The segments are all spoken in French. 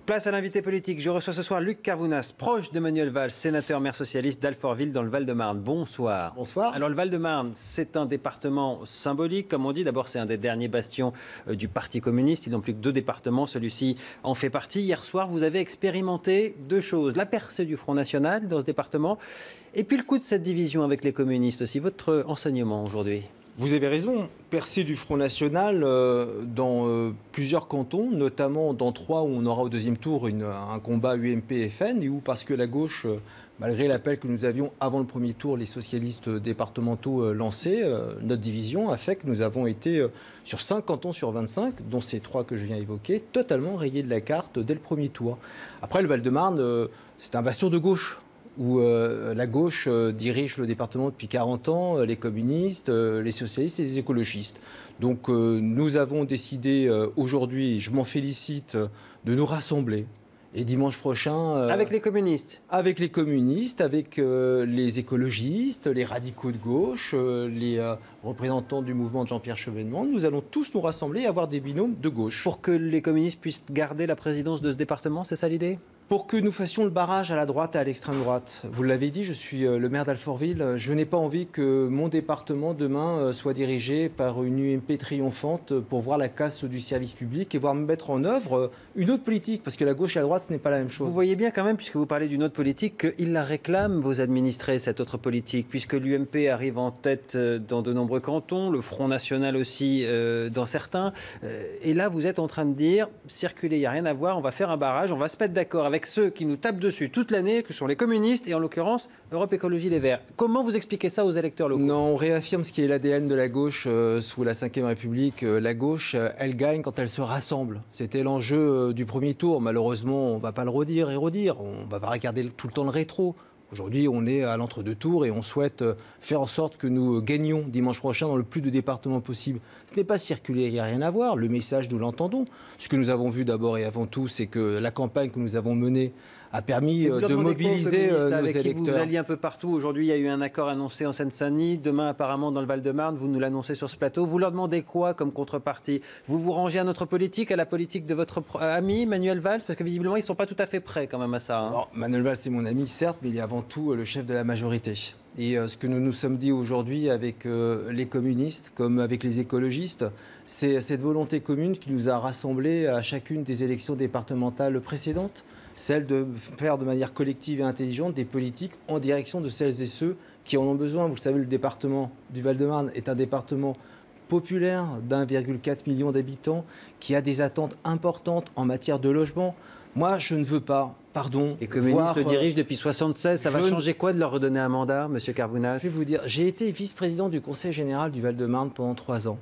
Place à l'invité politique. Je reçois ce soir Luc Carvounas, proche de Manuel Valls, sénateur maire socialiste d'Alfortville dans le Val-de-Marne. Bonsoir. Bonsoir. Alors le Val-de-Marne, c'est un département symbolique, comme on dit. D'abord, c'est un des derniers bastions du Parti communiste. Ils n'ont plus que 2 départements. Celui-ci en fait partie. Hier soir, vous avez expérimenté 2 choses. La percée du Front National dans ce département et puis le coup de cette division avec les communistes aussi. Votre enseignement aujourd'hui? Vous avez raison, percée du Front National dans plusieurs cantons, notamment dans 3 où on aura au deuxième tour un combat UMP-FN, et où parce que la gauche, malgré l'appel que nous avions avant le premier tour, les socialistes départementaux lancés, notre division a fait que nous avons été sur 5 cantons sur 25, dont ces 3 que je viens d'évoquer, totalement rayés de la carte dès le premier tour. Après, le Val-de-Marne, c'est un bastion de gauche, où la gauche dirige le département depuis 40 ans, les communistes, les socialistes et les écologistes. Donc nous avons décidé aujourd'hui, je m'en félicite, de nous rassembler. Et dimanche prochain... avec les communistes? Avec les communistes, avec les écologistes, les radicaux de gauche, les représentants du mouvement de Jean-Pierre Chevènement. Nous allons tous nous rassembler et avoir des binômes de gauche. Pour que les communistes puissent garder la présidence de ce département, c'est ça l'idée? Pour que nous fassions le barrage à la droite et à l'extrême droite. Vous l'avez dit, je suis le maire d'Alfortville. Je n'ai pas envie que mon département demain soit dirigé par une UMP triomphante pour voir la casse du service public et voir mettre en œuvre une autre politique. Parce que la gauche et la droite, ce n'est pas la même chose. Vous voyez bien quand même, puisque vous parlez d'une autre politique, qu'ils la réclament, vos administrés, cette autre politique, puisque l'UMP arrive en tête dans de nombreux cantons, le Front National aussi dans certains. Et là, vous êtes en train de dire, circulez, il n'y a rien à voir, on va faire un barrage, on va se mettre d'accord avec ceux qui nous tapent dessus toute l'année, que sont les communistes et en l'occurrence Europe Écologie Les Verts. Comment vous expliquez ça aux électeurs locaux? Non, on réaffirme ce qui est l'ADN de la gauche sous la Ve République. La gauche, elle gagne quand elle se rassemble. C'était l'enjeu du premier tour. Malheureusement, on ne va pas le redire et redire. On ne va pas regarder tout le temps le rétro. Aujourd'hui, on est à l'entre-deux tours et on souhaite faire en sorte que nous gagnions dimanche prochain dans le plus de départements possible. Ce n'est pas circulaire, il n'y a rien à voir. Le message, nous l'entendons. Ce que nous avons vu d'abord et avant tout, c'est que la campagne que nous avons menée a permis de mobiliser nos avec électeurs. Qui vous alliez un peu partout. Aujourd'hui, il y a eu un accord annoncé en Seine-Saint-Denis. Demain, apparemment, dans le Val-de-Marne, vous nous l'annoncez sur ce plateau. Vous leur demandez quoi comme contrepartie? Vous vous rangez à notre politique, à la politique de votre ami, Manuel Valls? Parce que visiblement, ils ne sont pas tout à fait prêts quand même à ça. Hein. Alors, Manuel Valls, c'est mon ami, certes, mais il est avant tout le chef de la majorité. Et ce que nous nous sommes dit aujourd'hui avec les communistes, comme avec les écologistes, c'est cette volonté commune qui nous a rassemblés à chacune des élections départementales précédentes, celle de faire de manière collective et intelligente des politiques en direction de celles et ceux qui en ont besoin. Vous le savez, le département du Val-de-Marne est un département populaire d'1,4 million d'habitants qui a des attentes importantes en matière de logement. Moi, je ne veux pas, pardon... Les communistes le dirigent depuis 1976. Ça va changer quoi de leur redonner un mandat, monsieur Carvounas? Je vais vous dire, j'ai été vice-président du Conseil général du Val-de-Marne pendant 3 ans,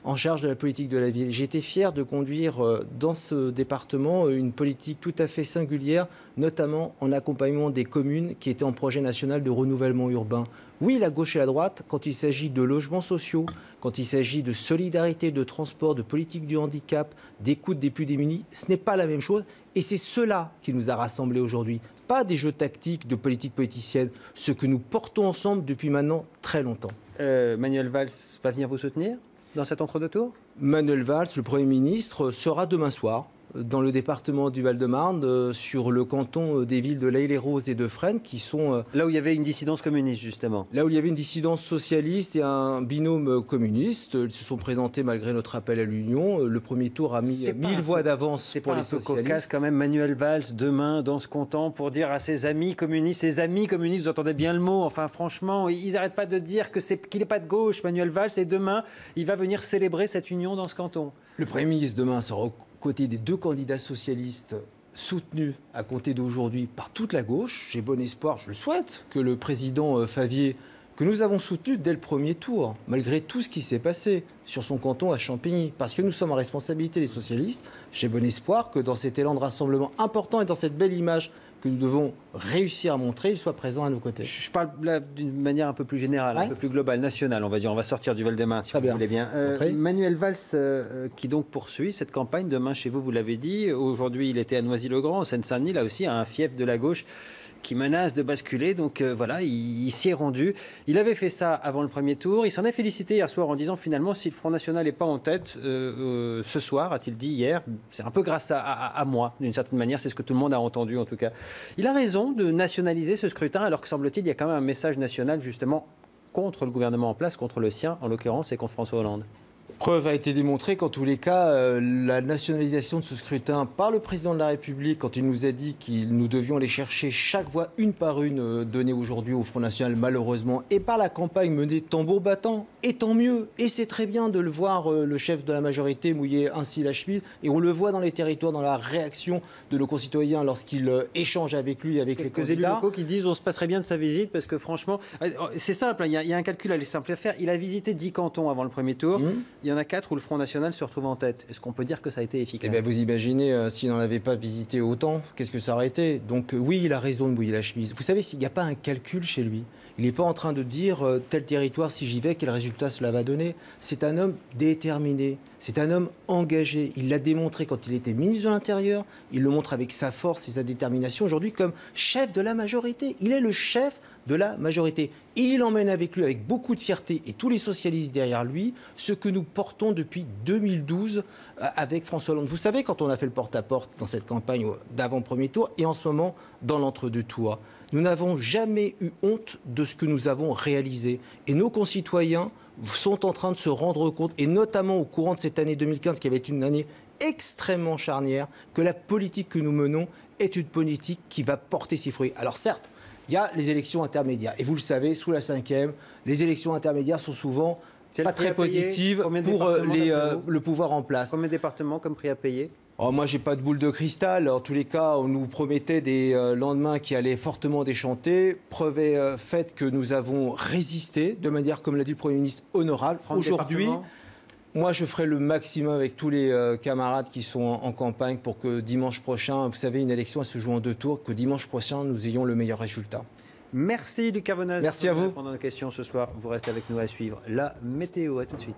en charge de la politique de la ville. J'ai été fier de conduire dans ce département une politique tout à fait singulière, notamment en accompagnement des communes qui étaient en projet national de renouvellement urbain. Oui, la gauche et la droite, quand il s'agit de logements sociaux, quand il s'agit de solidarité, de transport, de politique du handicap, d'écoute des plus démunis, ce n'est pas la même chose. Et c'est cela qui nous a rassemblés aujourd'hui. Pas des jeux tactiques de politique politicienne, ce que nous portons ensemble depuis maintenant très longtemps. Manuel Valls va venir vous soutenir dans cet entre-deux-tours? Manuel Valls, le Premier ministre, sera demain soir dans le département du Val-de-Marne, sur le canton des villes de l'Haye-les-Roses et de Fresnes, qui sont... là où il y avait une dissidence communiste, justement. Là où il y avait une dissidence socialiste et un binôme communiste. Ils se sont présentés malgré notre appel à l'union. Le premier tour a mis 1000 voix d'avance pour les socialistes. C'est pas un peu cocasse quand même, Manuel Valls, demain, dans ce canton, pour dire à ses amis communistes, vous entendez bien le mot, enfin franchement, ils n'arrêtent pas de dire qu'il n'est pas de gauche, Manuel Valls, et demain, il va venir célébrer cette union dans ce canton. Le Premier ministre, demain, sera aux côtés des 2 candidats socialistes soutenus à compter d'aujourd'hui par toute la gauche. J'ai bon espoir, je le souhaite, que le président Favier, que nous avons soutenu dès le premier tour, malgré tout ce qui s'est passé sur son canton à Champigny, parce que nous sommes en responsabilité les socialistes, j'ai bon espoir que dans cet élan de rassemblement important et dans cette belle image que nous devons réussir à montrer, il soit présent à nos côtés. Je parle là d'une manière un peu plus générale, un peu plus globale, nationale, on va dire. On va sortir du Val-de-Marne, si vous voulez bien. Manuel Valls, qui donc poursuit cette campagne demain chez vous, vous l'avez dit. Aujourd'hui, il était à Noisy-le-Grand, au Seine-Saint-Denis, là aussi, un fief de la gauche qui menace de basculer. Donc voilà, il s'y est rendu. Il avait fait ça avant le premier tour. Il s'en est félicité hier soir en disant finalement si le Front National n'est pas en tête ce soir, a-t-il dit hier, c'est un peu grâce à moi, d'une certaine manière. C'est ce que tout le monde a entendu en tout cas. Il a raison de nationaliser ce scrutin alors que semble-t-il, il y a quand même un message national justement contre le gouvernement en place, contre le sien en l'occurrence et contre François Hollande. Preuve a été démontrée qu'en tous les cas, la nationalisation de ce scrutin par le président de la République, quand il nous a dit que nous devions aller chercher chaque voix une par une donnée aujourd'hui au Front National, malheureusement, et par la campagne menée tambour battant, et tant mieux. Et c'est très bien de le voir, le chef de la majorité, mouiller ainsi la chemise. Et on le voit dans les territoires, dans la réaction de nos concitoyens lorsqu'ils échangent avec lui, avec les candidats. Quelques élus locaux qui disent on se passerait bien de sa visite parce que franchement, c'est simple, il y a un calcul à simple à faire. Il a visité 10 cantons avant le premier tour. Il y en a 4 où le Front National se retrouve en tête. Est-ce qu'on peut dire que ça a été efficace? Eh bien, vous imaginez, s'il n'en avait pas visité autant, qu'est-ce que ça aurait été? Donc oui, il a raison de mouiller la chemise. Vous savez, s'il n'y a pas un calcul chez lui, il n'est pas en train de dire tel territoire, si j'y vais, quel résultat cela va donner. C'est un homme déterminé, c'est un homme engagé. Il l'a démontré quand il était ministre de l'Intérieur, il le montre avec sa force et sa détermination aujourd'hui comme chef de la majorité. Il est le chef de la majorité. Et il emmène avec lui, avec beaucoup de fierté, et tous les socialistes derrière lui, ce que nous portons depuis 2012 avec François Hollande. Vous savez, quand on a fait le porte-à-porte dans cette campagne d'avant-premier tour, et en ce moment, dans l'entre-deux tours, nous n'avons jamais eu honte de ce que nous avons réalisé. Et nos concitoyens sont en train de se rendre compte, et notamment au courant de cette année 2015, qui avait été une année extrêmement charnière, que la politique que nous menons est une politique qui va porter ses fruits. Alors certes, il y a les élections intermédiaires. Et vous le savez, sous la 5e, les élections intermédiaires sont souvent pas très positives pour le pouvoir en place. Combien de départements comme prix à payer? Moi, j'ai pas de boule de cristal. En tous les cas, on nous promettait des lendemains qui allaient fortement déchanter. Preuve est faite que nous avons résisté de manière, comme l'a dit le Premier ministre, honorable. Aujourd'hui, moi, je ferai le maximum avec tous les camarades qui sont en campagne pour que dimanche prochain, vous savez, une élection elle se joue en 2 tours, que dimanche prochain, nous ayons le meilleur résultat. Merci Luc Carvonaz. Merci à vous. Pendant la question ce soir, vous restez avec nous à suivre la météo. À tout de suite.